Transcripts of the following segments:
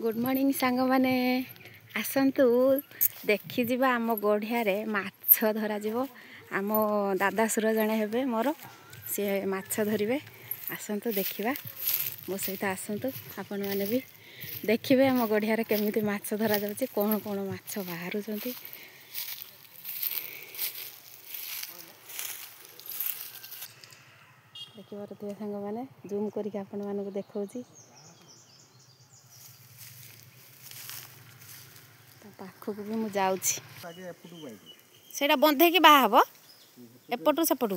Good morning सांग माने आसतु देखी जिबा आम गढ़िया माछ धरा जीवो आम दादा सुर जड़े हे मोर सी माछ धरवे आसतु देखा मो सहित आसतु आपण मैंने भी देखिए आम गढ़िया केमी माछ धरा जाऊँगी कौन कौन माछ बाहर देखिए सांग मैंने जूम करके आपण मानक देखा पाखक भी मुझे जाऊँगा बंधे कि बाहा हम एपटू सेपटू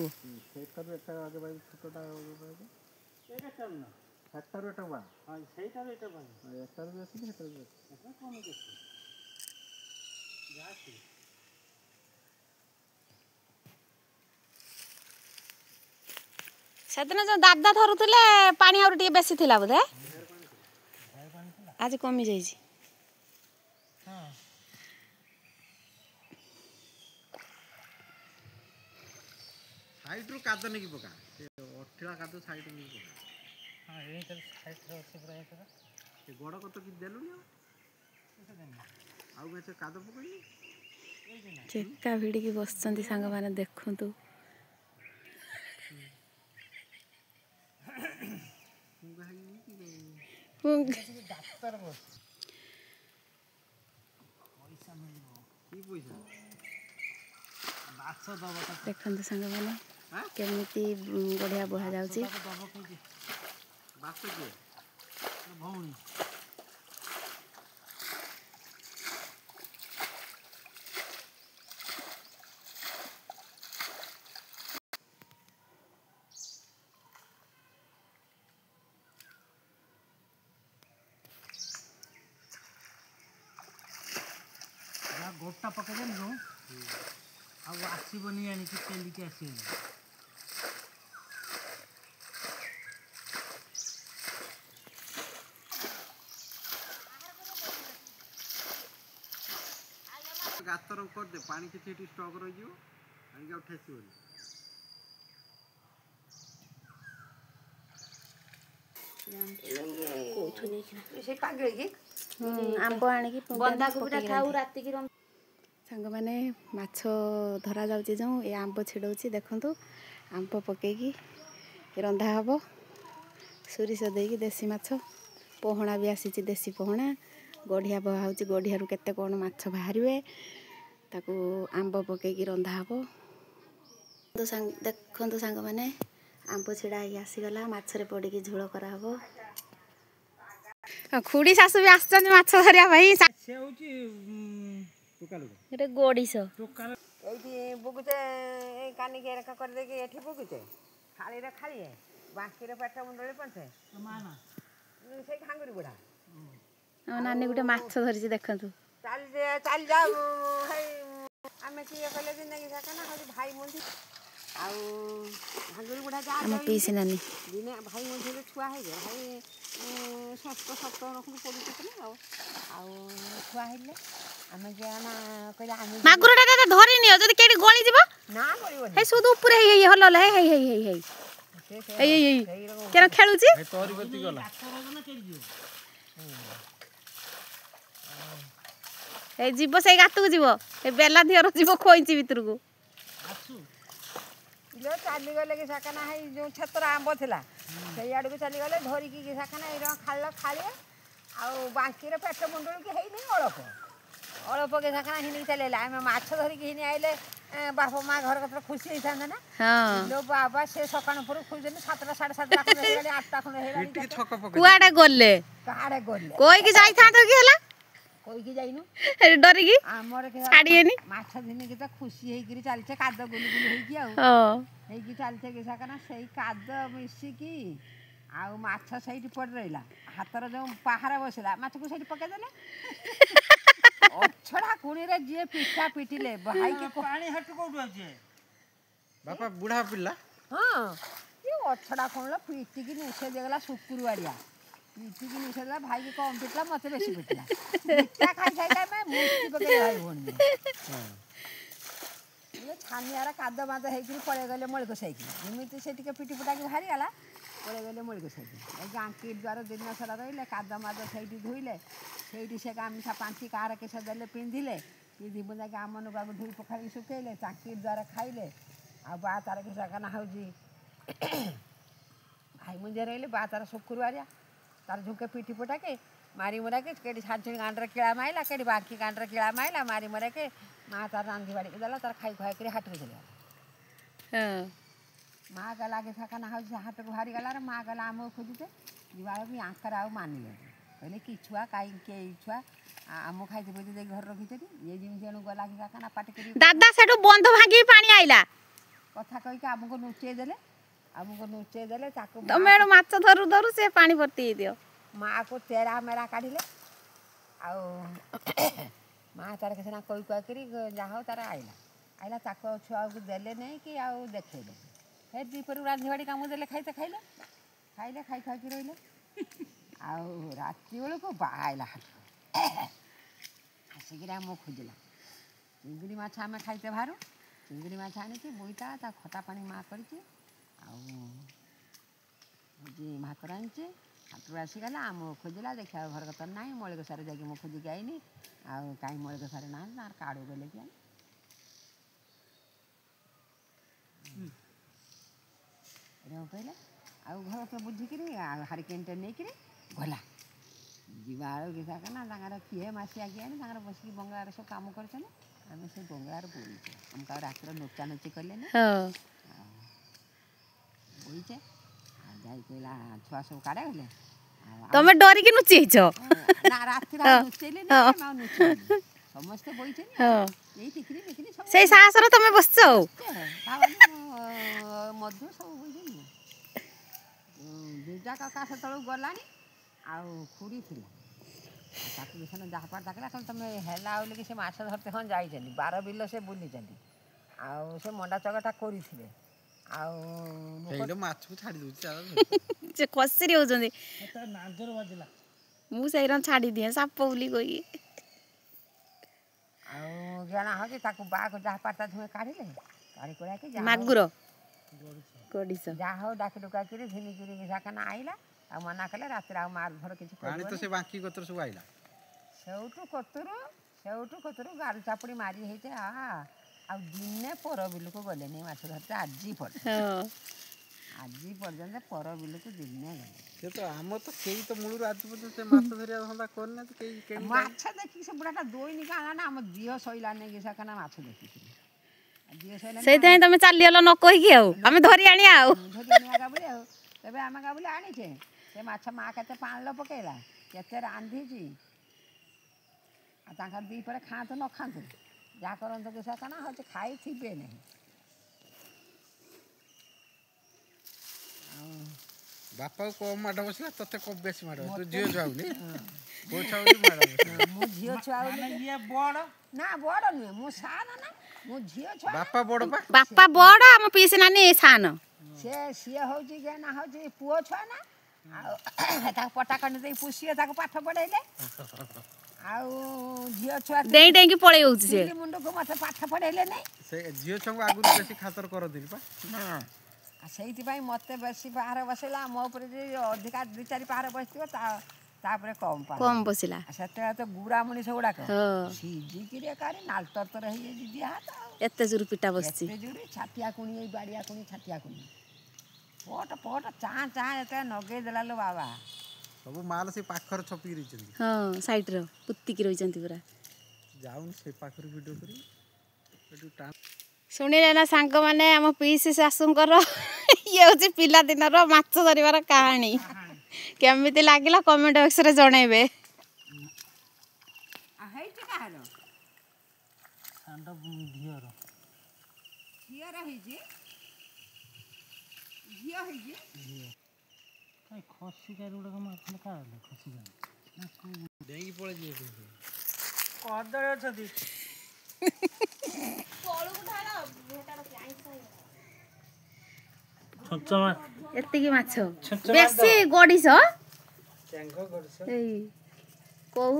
से दिन जो दादा धरुले पानी आउर टे बेसी थिला बोधे आज कमी जाई साइड रो कादो नहीं पका अठिला कादो साइड नहीं पका हां ए साइड रो अछि पूरा एतरा ए गोड़ को तो कि देलु नि आउ में कादो पकड़ी चेका भिड़ी की बसचंती सांग माने देखंतु डाक्टर बस पैसा मिलबो की पैसा देखते सांग मैंने केमिति बढ़िया बहा जाउची गोटा पकड़े नु आसबनी आनिक तेलिक आसबनी गातर कर दे पानी किसी स्टॉक रही आनिक ठेसबनी आंब आनिकी बंदा कोबीटा खाऊ राती की सांग मैंने माछ धरा जाउची जो ये आंब छिड़ौची देखंतु आंब पकेकी रंधा हबो सोरिष देकी देसी माछ पोहणा भी आसीची देसी पोहणा गढ़िया बहा होची गढ़िया रु केते कोन माछ बाहरिवे ताकू आंब पकेकी रंधा हबो तो सांग देखंतु सांग मैंने आंब छिड़ा ही आसी गला माछरे पड़ी की झोल करा हबो खुड़ी सासु भी आछन माछ धरिया भाई से होची एटे गोड़ीस एठी बुगुते ए कानी के रखा कर दे के एठी बुगुते खाली रे खाली है बाकी रे पेट मुंडले पछे माना से खांगुरी बुढ़ा नानी गुटे माछ धरिछि देखंतु चल जा हे आमे की कहले दिन नहीं सका ना भाई मुंडी आउ खांगुरी बुढ़ा जा हम पीसी नानी दिने भाई मुंडी रे छुआ हे भाई सस्त रखु पड़ी तने आउ छुआ हेले आमे जाना कहला आमे मागुरटा दादा धरि नियो जदी केडी गळी जीव ना गळीबो हे सुदु ऊपर हे हलल हे केन खेलुची तोरी गति गला ए जीव से गातु जीव ए बेला धियर जीव खोइची भितर को आसु इलो चाली गले के साकना है जो छतर आंब थिला सेई आडू चाली गले धरि की साकना ए खाली आ बाकी रे पेट मुंडल के हेई नहीं अल्प के साकना हिनी चले आम माछ धरि की हिनी आइले बाप माँ घर कत खुशी होता ना लो बाबा से सकाळ पर खुजन 7टा 7:30 खन हेलाडी 8टा खन हेलाडी कुआडे गले काडे गले कोई की जाई था तो की हला कोई की जाइनु डरी की हमर के छाड़िएनी माछ दिने के त खुशी हेई गिरी चलछे काद गुली गुली हेई की आ हेई की चलछे के साकना सेई काद मिसी की आ माछ सहीटी पड़ रहिला हातर जो पहाड़ बसला माछ को सहीटी पके देले अछड़ा कुणी रे जे पिठा पिटिले भाई के पानी हट कोठु आछे बापा बुढ़ा पिल्ला हां ये अछड़ा कोनला पिटी की निसे देगला शुक्रवारिया पिटी की निसे देला भाई के कम पिटला मते बेसी पिटला पिठा खाई खाई मैं मुस्ती पके भाई होनी ଛାନିଆର କାଦ ମାଦ ହେଇକିରି ପଳେଇ ଗଲେ ମଳିକ ସାଇକି ଯେମିତି ସେ ଟିକେ ପିଟି ପୁଟାକି ବାହାରିଗଲା ପଳେଇ ଗଲେ ମଳିକ ସାଇକି ଗାଙ୍କି ଦ୍ୱାର ଦିନ ସାରା ରହିଲେ କାଦ ମାଦ ସେଇଠି ଧୋଇଲେ ସେଇଠି ସେ ଗାମୁଛା ପାଞ୍ଚି କାହାର କେଶ ଦେଲେ ପିନ୍ଧିଲେ ପିନ୍ଧି ପୁନ୍ଧାକି ଆମ ନୁଗାକୁ ଧୋଇ ପଖାଳିକି ଶୁଖେଇଲେ ଚାଙ୍କି ଦ୍ୱାର ଖାଇଲେ ଆଉ ବା ତାର କି ସାକାନା ହେଉଛି ଭାଇ ମୁଞ୍ଜିଆ ରହିଲେ ବା ତାର ଶୁକ୍ରବାରିଆ ତାର ଝୁଁକେ ପିଟି ପୁଟାକେ ମାରି ମୁରାକେ କେଠି ଛାଞ୍ଚୁଣି ଗାଣ୍ଡରେ କିଳା ମାଇଲା କେଠି ବାଙ୍କି ଗାଣ୍ଡରେ କିଳା ମାଇଲା ମାରି ମୁରାକେ ମା ତାର ରାନ୍ଧି ବାଡ଼ିକି ଦେଲା ତାର ଖାଇ ଖୁଆଇକିରି ହାଟକୁ ଚାଲିଗଲା ମା ଗଲା କି ସାକାନା ହେଉଛି ହାଟକୁ ବାହାରି ଗଲାରେ ମା ଗଲା ଆମକୁ ଖୋଜୁଛେ ଯିବା ବେଳକୁ ଆଙ୍କର ଆଉ ମାନିଲେନି କହିଲେ କି ଛୁଆ କାହିଁକି ଏଇ ଛୁଆ ଆମକୁ ଖାଇତେ ପଇତେ ଯାଇକି ଘରେ ରଖିଛନ୍ତି ଇଏ ଯେମିତି ଏଣୁ ଗଲା କି ସାକାନା ପାଟି କରି ଦାଦା ସେଠୁ ବନ୍ଧ ଭାଙ୍ଗି ପାଣି ଆଇଲା କଥା କହିକି ଆମକୁ ନୁଚେଇ ଦେଲେ ତାକୁ ତମେ ଏଣୁ ମାଛ ଧରୁ ଧରୁ ସେ ପାଣି ଭର୍ତ୍ତି ହେଇଦିଅ ମାଆକୁ ତେରା ମେରା କାଢ଼ିଲେ ଆଉ ମା ତାର ସିନା କହି କୁହାକିରି ଯାହା ହଉ ତାର ଆଇଲା ତାକୁ ଛୁଆକୁ ଦେଲେ ନାହିଁ କି ଆଉ ଦେଖେଇଲେ ଫେର ଦ୍ୱିପହରକୁ ରାନ୍ଧିବାଡ଼ି କାମ ଦେଲେ ଖାଇତେ ଖାଇଲେ ଖାଇ ଖୁଆକି ରହିଲେ ଆଉ ରାତି ବେଳକୁ ବାହାଇଲା ହାଟକୁ ଆସିକିରି ଆମକୁ ଖୋଜିଲା ଚିଙ୍ଗୁଡ଼ି ମାଛ ଆମେ ଖାଇତେ ବାହାରୁ ଚିଙ୍ଗୁଡ଼ି ମାଛ ଆଣିଛି ବୋଇତା ତା ଖଟା ପାଣି ମା କରିଛି ଆଉ ଭାତ ରାନ୍ଧିଛି ହାଟରୁ ଆସିଗଲା ଆମକୁ ଖୋଜିଲା ଦେଖିବା ଘର କଥା ନାହିଁ ମଳିକ ସାରେ ଯାଇକି ମୁଁ ଖୋଜିକି ଆଇନି ଆଉ କାହିଁ ମଳିକ ସାରେ ନାହାନ୍ତି ତାଙ୍କର କାଡ଼ୁ ଗଲେ କି ଆଣି ଏଇଟା କହିଲେ ଆଉ ଘର ତ ବୁଝିକିରି ଆଉ ହାରିକେନଟେ ନେଇକିରି ଗଲା ଯିବା ବେଳକୁ କିସା କନା ତାଙ୍କର କିଏ ମାସିଆ କିଏ ଆଣି ତାଙ୍କର ବସିକି ବଙ୍ଗଳାରେ ସବୁ କାମ କରିଛନ୍ତି ଆମେ ସେ ବଙ୍ଗଳାରେ ବୋଇଛେ ଆମକୁ ଆଉ ରାତିରେ ନୋଚା ନୋଚି କଲେନି ବୋଇଛେ ଆଉ ଯାଇ କହିଲା ଛୁଆ ସବୁ କାଢ଼େ ଗଲେ ତମେ ଡରିକି ନୁଚେଇଛ ନା ରାତିରେ ଆଉ ନୁଚେଇଲେନି ଆଉ ନୁଚେଇଲେନି ସମସ୍ତେ ବୋଇଛନ୍ତି ଏଇ ଟିକିରି ଟିକିରି ସବୁ ସେଇ ସାହସରେ ତମେ ବସିଛ ଆଉ ମଧୁ ସବୁ ବୋଇଛନ୍ତି ଜେଜା କାକା ସେତେବେଳକୁ ଗଲାଣି ଆଉ ଖୁଡ଼ି ଥିଲା ତାକୁ ସେଦିନ ଯାହା ପାଠ ଡାକିଲା କହିଲେ ତମେ ହେଲା ବୋଲିକି ସେ ମାଛ ଧରତେ ହଁ ଯାଇଛନ୍ତି 12 ବିଲ ସେ ବୁଲିଛନ୍ତି ଆଉ ସେ ମଣ୍ଡା ଚକଟା କରିଥିଲେ ଆଉ ମାଛକୁ ଛାଡ଼ି ଦେଉଛି ସେ ଖସିରି ହଉଛନ୍ତି ମୁଁ ସେଇରା ଛାଡ଼ି ଦିଏ ସାପ ବୋଲି କହିକି ଆଉ ଜଣା ହେଉଛି ତାକୁ ବାଘ ଯାହା ପାଟା ଧୁଏ କାଢ଼ିଲେ କାଢ଼ି କଳାକି ମାଗୁର ଗଡ଼ିଶ ଯାହା ହଉ ଡାକି ଡୁକାକିରି ଝିନିକିରି ସାକାନା ଆଇଲା ଆଉ ମନା କଲେ ରାତିରେ ଆଉ ମାର ଧର କିଛି ସେ ବାଙ୍କି କତର ସବୁ ଆଇଲା ସେଇଠୁ କତରୁ ଗାରୁ ଚାପୁଡ଼ି ମାରି ହେଇছে ଆଉ ଦିନେ ପର ବିଲକୁ ଗଲେନି ମାଛ ଧରତେ ଆଜି ପର୍ଯ୍ୟନ୍ତ ପର ବିଲକୁ ଦିନେ ଗଲେ ସେ ତ ଆମର ତ କେହି ତ ମୂଳରୁ ଆଜି ପର୍ଯ୍ୟନ୍ତ ସେ ମାଛ ଧରିବା ଧନ୍ଦା କରିନାହାନ୍ତି କେହି ମାଛ ଦେଖିକି ସେ ବୁଢ଼ାଟା ଦୋଇନି କାଣା ନା ଆମ ଝିଅ ଶଇଲା ନେଇକି ସାକାନା ମାଛ ଦେଖିଥିଲି ସେଇଥିପାଇଁ ତମେ ଚାଲିଗଲ ନ କହିକି ଆଉ ଆମେ ଧରି ଆଣିବା ଆଉ ଗାବୁଲି ଆଉ ତେବେ ଆମେ ଗାବୁଲି ଆଣିଛେ ସେ ମାଛ ମା କେତେ ପାଣିଲ ପକେଇଲା କେତେ ରାନ୍ଧିଛି ଆଉ ତାଙ୍କର ଦ୍ୱିପହରେ ଖାଆନ୍ତୁ ନ ଖାଆନ୍ତୁ ଯାହା କରନ୍ତୁ କି ସାକାନା ହେଉଛି ଖାଇଥିବେ ନାହିଁ ବାପାକୁ କମ୍ ମାଡ଼ ବସିଲା ତତେ ବେଶୀ ମାଡ଼ ତୁ ଝିଅ ଛୁଆଉନି ମୁଁ ଝିଅ ଛୁଆ ନା ବଡ଼ ନୁହେଁ ମୁଁ ସାନ ନା ମୁଁ ଝିଅ ଛୁଆ ବାପା ବଡ଼ ବାପା ବଡ଼ ଆମ ପିଇସି ନାନୀ ସାନ ସିଏ ହେଉଛି ନା ହେଉଛି ପୁଅ ଛୁଆ ନା ଆଉ ତାକୁ ପଟା ଖଣ୍ଡେ ଦେଇ ପୁଷିଏ ତାକୁ ପାଠ ପଢ଼େଇଲେ ଆଉ ଝିଅ ଛୁଆ ଡେଇଁ ଡେଇଁକି ପଳେଇ ହେଉଛି ସେ ମୁଣ୍ଡକୁ ମୋତେ ପାଠ ପଢ଼େଇଲେ ନାହିଁ ସେ ଝିଅ ଛୁଆଙ୍କୁ ଆଗରୁ ବେଶୀ ଖାତର କରନ୍ତିନି ପା ନା ସେଇଥିପାଇଁ ମୋତେ ବେଶୀ ପାହାର ବସେଇଲା ମୋ ଉପରେ ଯେ ଅଧିକା 2-4 ପାହାର ବସିଥିବ ତାପରେ କମ୍ ବସିଲା ସେତେବେଳେ ତ ଗୁড়ା ମଣିଷ ଗୁଡ଼ାକ ସିଝିକିରି ଏକାରେ ନାଲ ତରତର ହେଇଯାଇଛି ଦିଆ ହାତ ଏତେ ଜୋର ପିଟା ବସିଛି ଏତେ ଜୋରେ ଛାଟିଆ କୁଣି ଏଇ ବାଡ଼ିଆ କୁଣି ଛାଟିଆ କୁଣି ପଟ ଚାଁ ଯେତେବେଳେ ନଗେଇ ଦେଲା ଲୋ ବାବା ସବୁ ମାଲ ସେ ପାଖରେ ଛପିକି ରହିଛନ୍ତି ସାଇଡ୍ର ପୁତିକି ରହିଛନ୍ତି ପୁରା ଯାଉନି ସେ ପାଖରେ ଭିଡ଼ିଓ କରି ଶୁଣିଲେ ନା ସାଙ୍ଗମାନେ ଆମ ପିଇସି ଶାଶୁଙ୍କର ଇଏ ହେଉଛି ପିଲାଦିନର ମାଛ ଧରିବାର କାହାଣୀ କେମିତି ଲାଗିଲା କମେଣ୍ଟ ବକ୍ସରେ ଜଣେଇବେ ଏତିକି ମାଛ ବେଶୀ ଗଡ଼ିଶ କୋଉ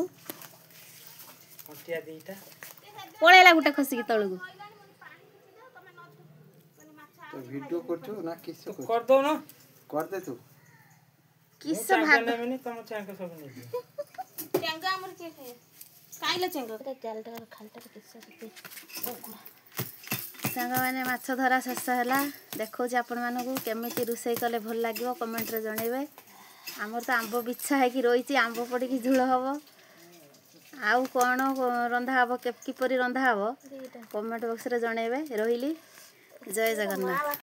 ପଳେଇଲା ଗୋଟେ ଖସିକି ତଳକୁ वीडियो करछु ना किस कर दो ना कर दे तू किस भाग तुम चांग सब नहीं चेंगा हमर के है काइले चेंगा जालटा खालटा किस सांग माने माछ धरा शेष है देखो आपण मानू केमिति रोषे कले भल लगे कमेंट रे जणेबे आमर तो आंब बिछा है कि रही आंब पड़ी झोल हम आउ कौन रंधा हम किपरि रंधा हम कमेंट बॉक्स रे जणेबे रहिली जय जगन्नाथ।